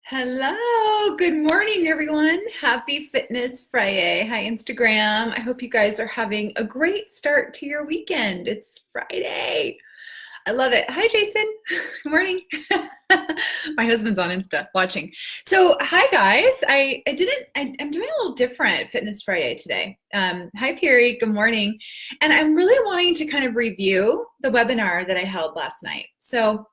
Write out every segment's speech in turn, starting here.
Hello, good morning, everyone. Happy Fitness Friday. Hi, Instagram. I hope you guys are having a great start to your weekend. It's Friday. I love it. Hi, Jason. Good morning. My husband's on Insta watching. So, hi, guys. I'm doing a little different Fitness Friday today. Hi, Piri. Good morning. And I'm really wanting to kind of review the webinar that I held last night. So,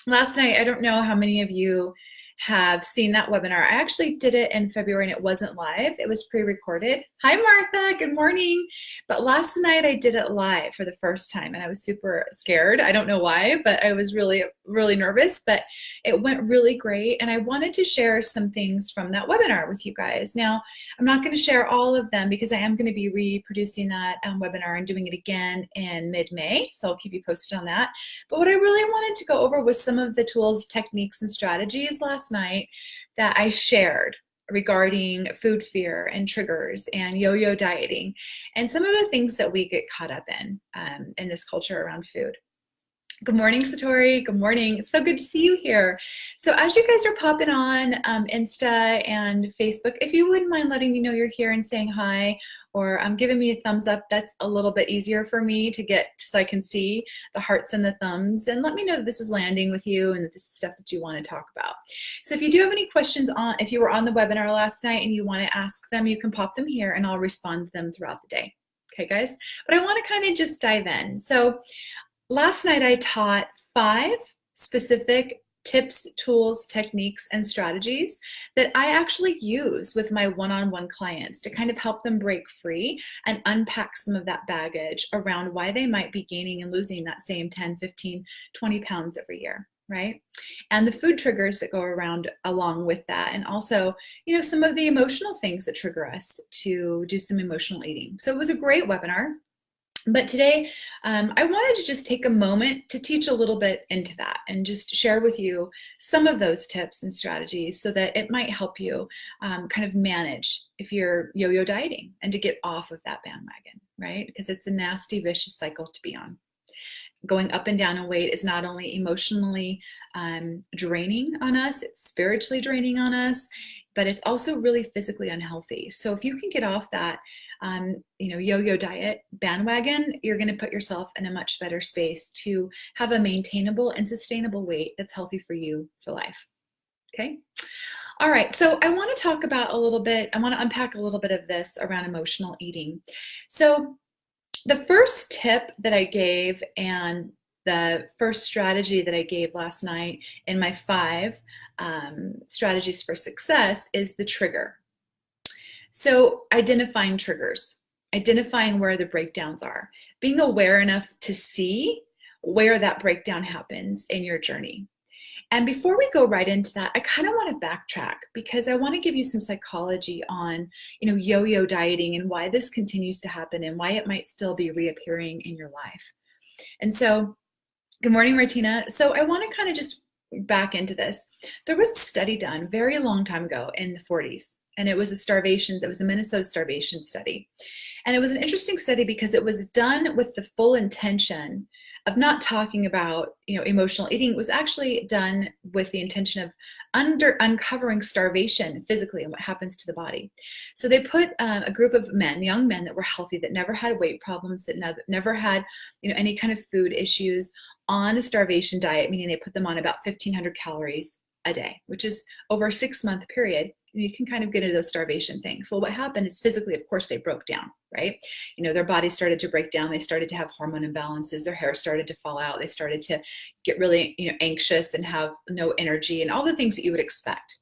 last night, I don't know how many of you have seen that webinar. I actually did it in February and it wasn't live. It was pre-recorded. Hi, Martha. Good morning. But last night I did it live for the first time and I was super scared. I don't know why, but I was really, really nervous, but it went really great. And I wanted to share some things from that webinar with you guys. Now, I'm not going to share all of them because I am going to be reproducing that webinar and doing it again in mid-May. So I'll keep you posted on that. But what I really wanted to go over was some of the tools, techniques, and strategies last night that I shared regarding food fear and triggers and yo-yo dieting and some of the things that we get caught up in this culture around food. Good morning, Satori. Good morning. It's so good to see you here. So as you guys are popping on Insta and Facebook, if you wouldn't mind letting me know you're here and saying hi or giving me a thumbs up, that's a little bit easier for me to get so I can see the hearts and the thumbs. And let me know that this is landing with you and that this is stuff that you want to talk about. So if you do have any questions if you were on the webinar last night and you want to ask them, you can pop them here and I'll respond to them throughout the day. Okay, guys? But I want to kind of just dive in. So last night I taught 5 specific tips, tools, techniques, and strategies that I actually use with my one-on-one clients to kind of help them break free and unpack some of that baggage around why they might be gaining and losing that same 10, 15, 20 pounds every year, right? And the food triggers that go around along with that. And also, some of the emotional things that trigger us to do some emotional eating. So it was a great webinar. But today, I wanted to just take a moment to teach a little bit into that and just share with you some of those tips and strategies so that it might help you kind of manage if you're yo-yo dieting and to get off of that bandwagon, right? Because it's a nasty, vicious cycle to be on. Going up and down in weight is not only emotionally draining on us, it's spiritually draining on us, but it's also really physically unhealthy. So if you can get off that, yo-yo diet bandwagon, you're going to put yourself in a much better space to have a maintainable and sustainable weight that's healthy for you for life. Okay. All right. So I want to talk about I want to unpack a little bit of this around emotional eating. So the first tip that I gave and the first strategy that I gave last night in my 5 strategies for success is the trigger. So identifying triggers, identifying where the breakdowns are, being aware enough to see where that breakdown happens in your journey. And before we go right into that, I kind of want to backtrack because I want to give you some psychology on, yo-yo dieting and why this continues to happen and why it might still be reappearing in your life. And so, good morning, Martina. So I want to kind of just back into this. There was a study done very long time ago in the 40s, and it was a Minnesota starvation study. And it was an interesting study because it was done with the full intention of not talking about, emotional eating. It was actually done with the intention of uncovering starvation physically and what happens to the body. So they put a group of young men that were healthy, that never had weight problems, that never had, any kind of food issues on a starvation diet, meaning they put them on about 1,500 calories a day, which is over a 6-month period. You can kind of get into those starvation things. Well, what happened is physically, of course, they broke down, right? Their bodies started to break down. They started to have hormone imbalances. Their hair started to fall out. They started to get really, anxious and have no energy and all the things that you would expect.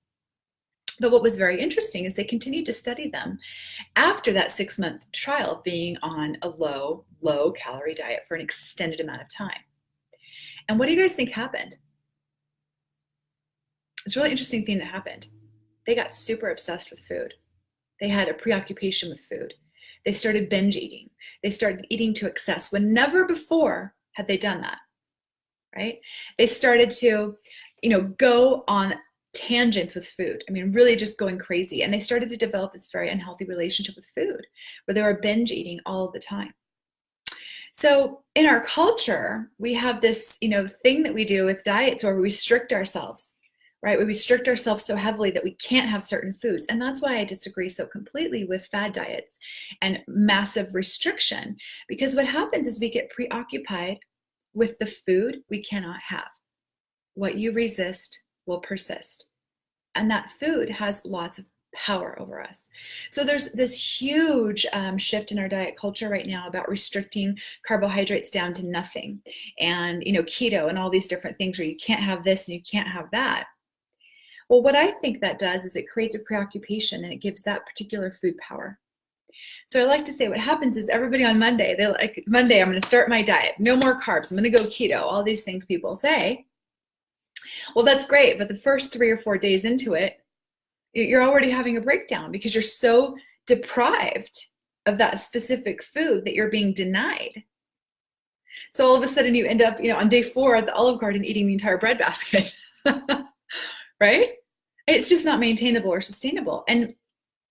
But what was very interesting is they continued to study them after that 6-month trial of being on a low calorie diet for an extended amount of time. And what do you guys think happened? It's a really interesting thing that happened. They got super obsessed with food. They had a preoccupation with food. They started binge eating. They started eating to excess when never before had they done that, right? They started to, go on tangents with food. Really just going crazy. And they started to develop this very unhealthy relationship with food where they were binge eating all the time. So in our culture, we have this, thing that we do with diets where we restrict ourselves. right? We restrict ourselves so heavily that we can't have certain foods. And that's why I disagree so completely with fad diets and massive restriction, because what happens is we get preoccupied with the food we cannot have. What you resist will persist. And that food has lots of power over us. So there's this huge shift in our diet culture right now about restricting carbohydrates down to nothing, and keto and all these different things where you can't have this and you can't have that. Well, what I think that does is it creates a preoccupation and it gives that particular food power. So I like to say what happens is everybody on Monday, they're like, Monday, I'm going to start my diet. No more carbs. I'm going to go keto. All these things people say. Well, that's great. But the first 3 or 4 days into it, you're already having a breakdown because you're so deprived of that specific food that you're being denied. So all of a sudden you end up, on day 4 at the Olive Garden eating the entire bread basket, right? It's just not maintainable or sustainable. And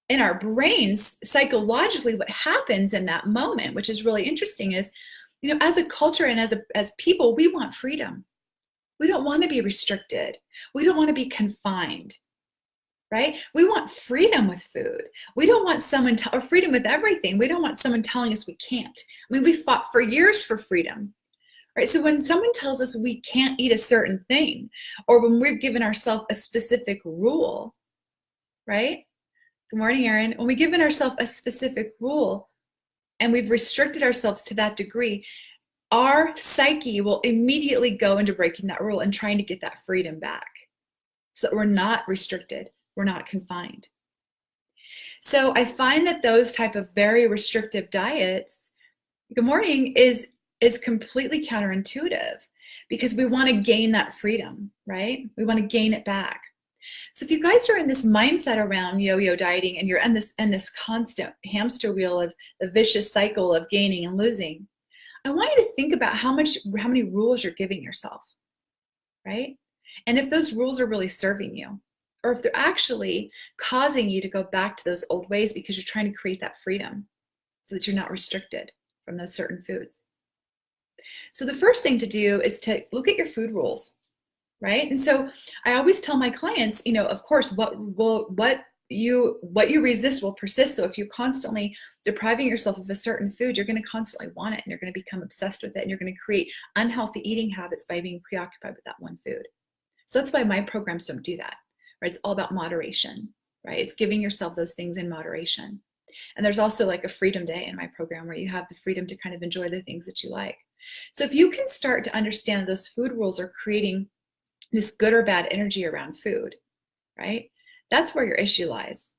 in our brains, psychologically, what happens in that moment, which is really interesting, is, as a culture and as people, we want freedom. We don't want to be restricted. We don't want to be confined, right? We want freedom with food. We don't want someone or freedom with everything. We don't want someone telling us we can't. I mean, we fought for years for freedom, right? So when someone tells us we can't eat a certain thing, or when we've given ourselves a specific rule, right? Good morning, Erin. When we've given ourselves a specific rule and we've restricted ourselves to that degree, our psyche will immediately go into breaking that rule and trying to get that freedom back so that we're not restricted, we're not confined. So I find that those type of very restrictive diets, good morning, is completely counterintuitive because we want to gain that freedom, right? We want to gain it back. So if you guys are in this mindset around yo-yo dieting and you're in this constant hamster wheel of the vicious cycle of gaining and losing, I want you to think about how many rules you're giving yourself, right? And if those rules are really serving you, or if they're actually causing you to go back to those old ways because you're trying to create that freedom so that you're not restricted from those certain foods. So the first thing to do is to look at your food rules, right? And so I always tell my clients, of course, what you resist will persist. So if you're constantly depriving yourself of a certain food, you're going to constantly want it and you're going to become obsessed with it, and you're going to create unhealthy eating habits by being preoccupied with that one food. So that's why my programs don't do that, right? It's all about moderation, right? It's giving yourself those things in moderation. And there's also like a freedom day in my program where you have the freedom to kind of enjoy the things that you like. So if you can start to understand those food rules are creating this good or bad energy around food, right? That's where your issue lies.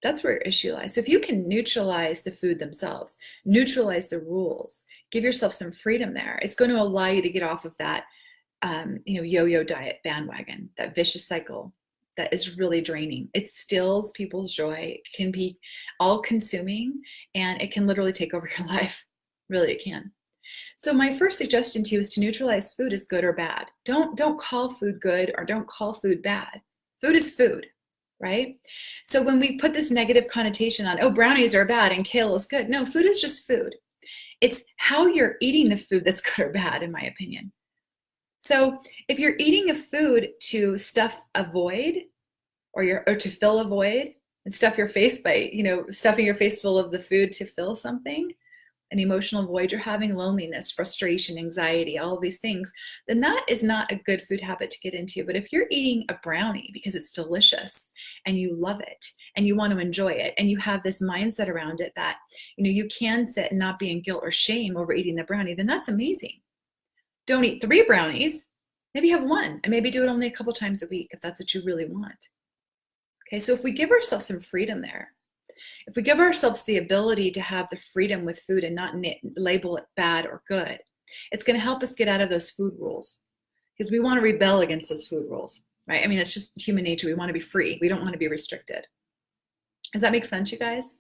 That's where your issue lies. So if you can neutralize the food themselves, neutralize the rules, give yourself some freedom there, it's going to allow you to get off of that yo-yo diet bandwagon, that vicious cycle that is really draining. It steals people's joy. It can be all-consuming, and it can literally take over your life. Really, it can. So my first suggestion to you is to neutralize food as good or bad. Don't call food good or don't call food bad. Food is food, right? So when we put this negative connotation on, oh, brownies are bad and kale is good. No, food is just food. It's how you're eating the food that's good or bad, in my opinion. So if you're eating a food to stuff a void or to fill a void and stuff your face by, stuffing your face full of the food to fill something, an emotional void you're having, loneliness, frustration, anxiety, all of these things, then that is not a good food habit to get into. But if you're eating a brownie because it's delicious and you love it and you want to enjoy it and you have this mindset around it that, you can sit and not be in guilt or shame over eating the brownie, then that's amazing. Don't eat 3 brownies, maybe have 1, and maybe do it only a couple times a week if that's what you really want. Okay, so if we give ourselves some freedom there, if we give ourselves the ability to have the freedom with food and not label it bad or good, it's going to help us get out of those food rules, because we want to rebel against those food rules, right? I mean, it's just human nature. We want to be free. We don't want to be restricted. Does that make sense, you guys?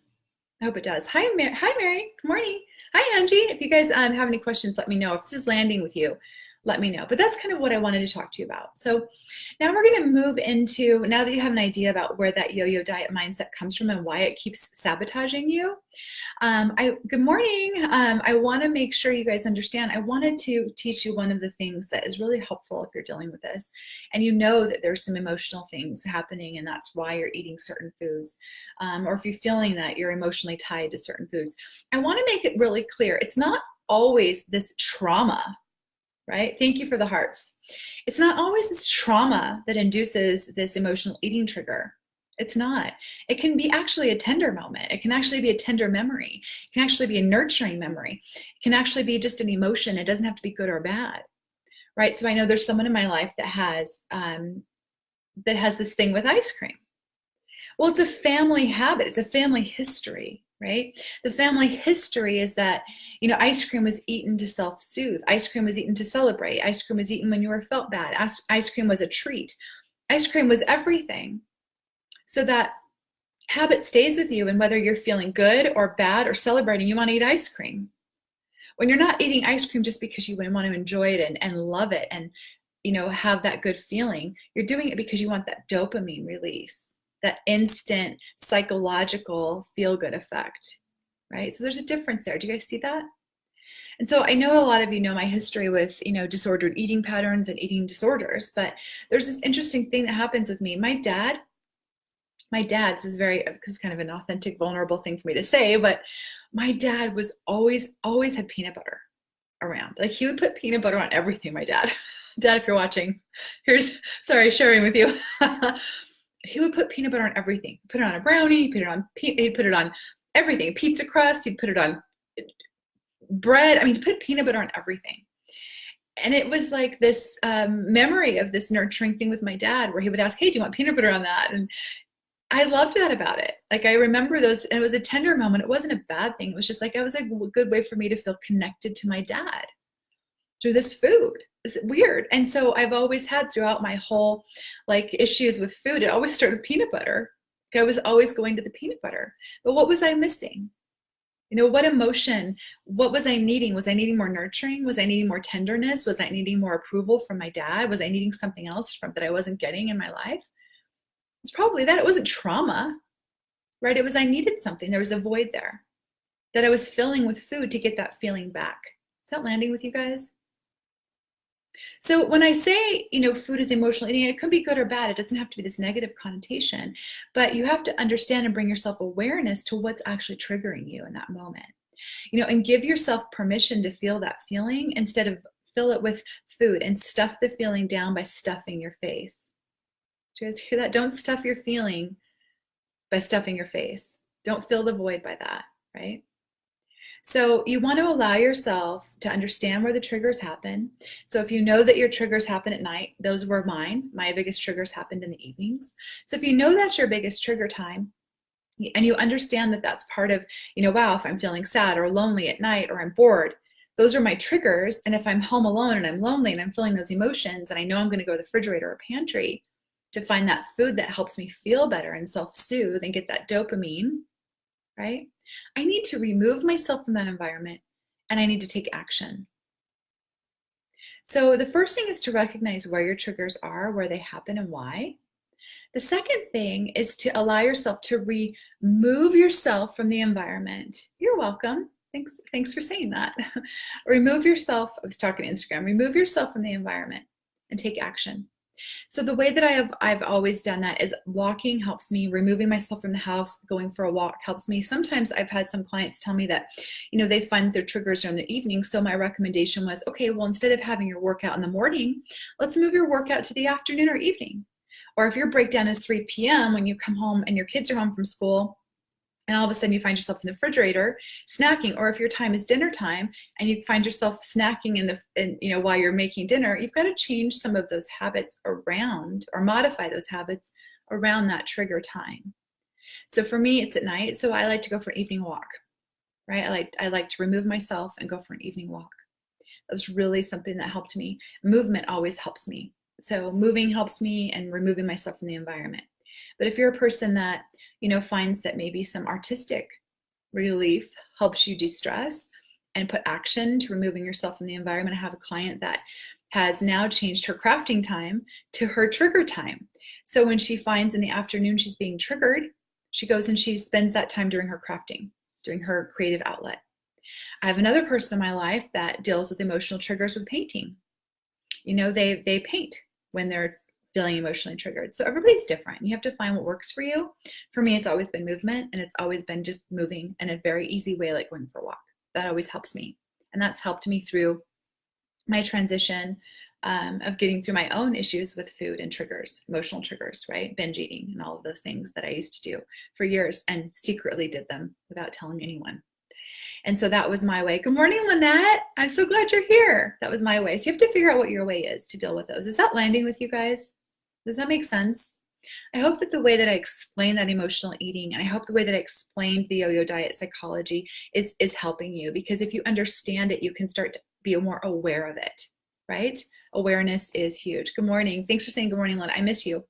I hope it does. Hi, Mary. Good morning. Hi, Angie. If you guys have any questions, let me know. If this is landing with you, let me know. But that's kind of what I wanted to talk to you about. So now we're going to move into, now that you have an idea about where that yo-yo diet mindset comes from and why it keeps sabotaging you. Good morning. I want to make sure you guys understand. I wanted to teach you one of the things that is really helpful if you're dealing with this, and you know that there's some emotional things happening, and that's why you're eating certain foods, or if you're feeling that you're emotionally tied to certain foods. I want to make it really clear. It's not always this trauma, right? Thank you for the hearts. It's not always this trauma that induces this emotional eating trigger. It's not. It can be actually a tender moment. It can actually be a tender memory. It can actually be a nurturing memory. It can actually be just an emotion. It doesn't have to be good or bad, right? So I know there's someone in my life that has this thing with ice cream. Well, it's a family habit. It's a family history, right? The family history is that, ice cream was eaten to self-soothe. Ice cream was eaten to celebrate. Ice cream was eaten when you were felt bad. Ice cream was a treat. Ice cream was everything. So that habit stays with you, and whether you're feeling good or bad or celebrating, you want to eat ice cream. When you're not eating ice cream just because you want to enjoy it and love it and, have that good feeling, you're doing it because you want that dopamine release, that instant psychological feel-good effect, right? So there's a difference there. Do you guys see that? And so I know a lot of you know my history with, disordered eating patterns and eating disorders, but there's this interesting thing that happens with me. My dad, this is kind of an authentic, vulnerable thing for me to say, but my dad was always had peanut butter around. Like, he would put peanut butter on everything, my dad. Dad, if you're watching, sharing with you. He would put peanut butter on everything. Put it on a brownie, he'd put it on everything. Pizza crust, he'd put it on bread. I mean, he put peanut butter on everything. And it was like this memory of this nurturing thing with my dad, where he would ask, hey, do you want peanut butter on that? And I loved that about it. Like, I remember those, and it was a tender moment. It wasn't a bad thing. It was just like, it was a good way for me to feel connected to my dad through this food. It's weird. And so I've always had, throughout my whole issues with food, it always started with peanut butter. I was always going to the peanut butter. But what was I missing? What emotion, what was I needing? Was I needing more nurturing? Was I needing more tenderness? Was I needing more approval from my dad? Was I needing something else that I wasn't getting in my life? It's probably that. It wasn't trauma, right? It was, I needed something. There was a void there that I was filling with food to get that feeling back. Is that landing with you guys? So when I say, food is emotional eating, it could be good or bad. It doesn't have to be this negative connotation, but you have to understand and bring yourself awareness to what's actually triggering you in that moment, and give yourself permission to feel that feeling instead of fill it with food and stuff the feeling down by stuffing your face. Do you guys hear that? Don't stuff your feeling by stuffing your face. Don't fill the void by that, right? So you want to allow yourself to understand where the triggers happen. So if you know that your triggers happen at night, those were mine. My biggest triggers happened in the evenings. So if you know that's your biggest trigger time, and you understand that that's part of, wow, if I'm feeling sad or lonely at night or I'm bored, those are my triggers. And if I'm home alone and I'm lonely and I'm feeling those emotions, and I know I'm going to go to the refrigerator or pantry to find that food that helps me feel better and self-soothe and get that dopamine, right? I need to remove myself from that environment, and I need to take action. So the first thing is to recognize where your triggers are, where they happen, and why. The second thing is to allow yourself to remove yourself from the environment. You're welcome. Thanks for saying that. Remove yourself. I was talking to Instagram. Remove yourself from the environment and take action. So the way that I've always done that is walking helps me. Removing myself from the house, going for a walk helps me. Sometimes I've had some clients tell me that, they find their triggers are in the evening. So my recommendation was, okay, well, instead of having your workout in the morning, let's move your workout to the afternoon or evening. Or if your breakdown is 3 p.m. when you come home and your kids are home from school, and all of a sudden you find yourself in the refrigerator snacking, or if your time is dinner time and you find yourself snacking while you're making dinner, you've got to change some of those habits around, or modify those habits around that trigger time. So for me, it's at night. So I like to go for an evening walk, right? I like to remove myself and go for an evening walk. That's really something that helped me. Movement always helps me. So moving helps me, and removing myself from the environment. But if you're a person that finds that maybe some artistic relief helps you de-stress and put action to removing yourself from the environment. I have a client that has now changed her crafting time to her trigger time. So when she finds in the afternoon she's being triggered, she goes and she spends that time doing her crafting, doing her creative outlet. I have another person in my life that deals with emotional triggers with painting. You know, they paint when they're feeling emotionally triggered. So everybody's different. You have to find what works for you. For me, it's always been movement, and it's always been just moving in a very easy way, like going for a walk. That always helps me. And that's helped me through my transition of getting through my own issues with food and triggers, emotional triggers, right? Binge eating and all of those things that I used to do for years and secretly did them without telling anyone. And so that was my way. Good morning, Lynette. I'm so glad you're here. That was my way. So you have to figure out what your way is to deal with those. Is that landing with you guys? Does that make sense? I hope that the way that I explain that emotional eating, and I hope the way that I explained the yo-yo diet psychology is helping you, because if you understand it, you can start to be more aware of it, right? Awareness is huge. Good morning. Thanks for saying good morning, Lynette. I miss you.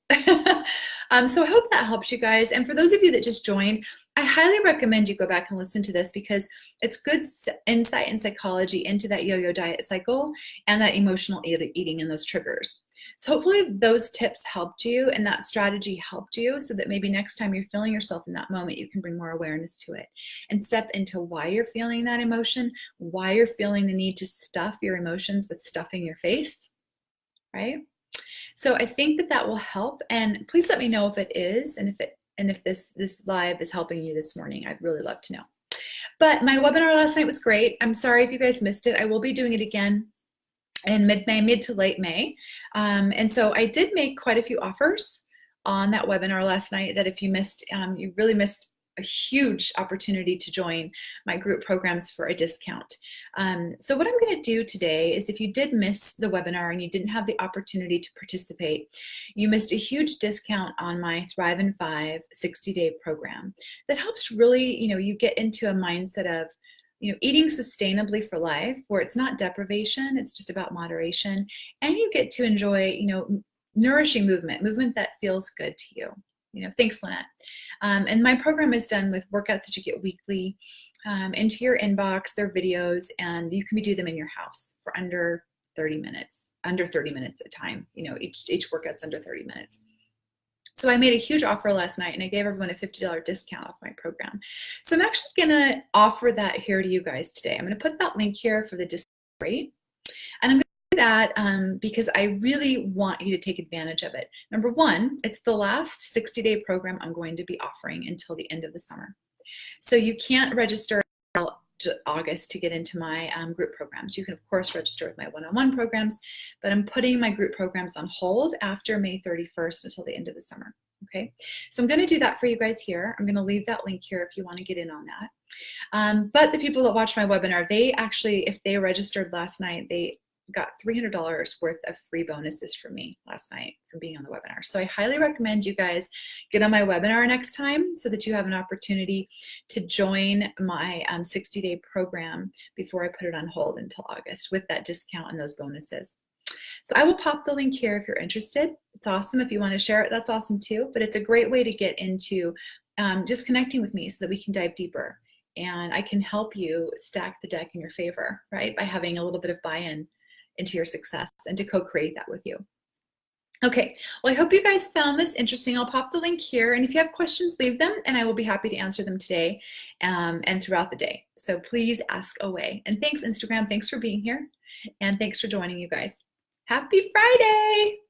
So I hope that helps you guys. And for those of you that just joined, I highly recommend you go back and listen to this, because it's good insight and psychology into that yo-yo diet cycle and that emotional eating and those triggers. So hopefully those tips helped you and that strategy helped you, so that maybe next time you're feeling yourself in that moment, you can bring more awareness to it and step into why you're feeling that emotion, why you're feeling the need to stuff your emotions with stuffing your face, right? So I think that that will help, and please let me know if it is, and if this live is helping you this morning. I'd really love to know. But my webinar last night was great. I'm sorry if you guys missed it. I will be doing it again in mid-May, mid to late May. And so I did make quite a few offers on that webinar last night that if you missed, you really missed a huge opportunity to join my group programs for a discount. So what I'm going to do today is, if you did miss the webinar and you didn't have the opportunity to participate, you missed a huge discount on my Thrive in 5 60-day program that helps really, you get into a mindset of, eating sustainably for life, where it's not deprivation, it's just about moderation, and you get to enjoy, nourishing movement that feels good to you. Thanks, Lynette. And my program is done with workouts that you get weekly into your inbox. They're videos, and you can do them in your house for under 30 minutes a time. Each workout's under 30 minutes. So I made a huge offer last night, and I gave everyone a $50 discount off my program. So I'm actually going to offer that here to you guys today. I'm going to put that link here for the discount rate, and I'm going to do that because I really want you to take advantage of it. Number one, it's the last 60-day program I'm going to be offering until the end of the summer. So you can't register until August to get into my group programs. You can, of course, register with my one-on-one programs, but I'm putting my group programs on hold after May 31st until the end of the summer. Okay, so I'm going to do that for you guys here. I'm going to leave that link here if you want to get in on that. But the people that watch my webinar, they actually, if they registered last night, they got $300 worth of free bonuses from me last night from being on the webinar. So I highly recommend you guys get on my webinar next time, so that you have an opportunity to join my 60-day program before I put it on hold until August with that discount and those bonuses. So I will pop the link here if you're interested. It's awesome. If you want to share it, that's awesome too. But it's a great way to get into just connecting with me so that we can dive deeper, and I can help you stack the deck in your favor, right? By having a little bit of buy-in into your success and to co-create that with you. Okay, well, I hope you guys found this interesting. I'll pop the link here, and if you have questions, leave them, and I will be happy to answer them today and throughout the day. So please ask away. And thanks, Instagram. Thanks for being here, and thanks for joining, you guys. Happy Friday!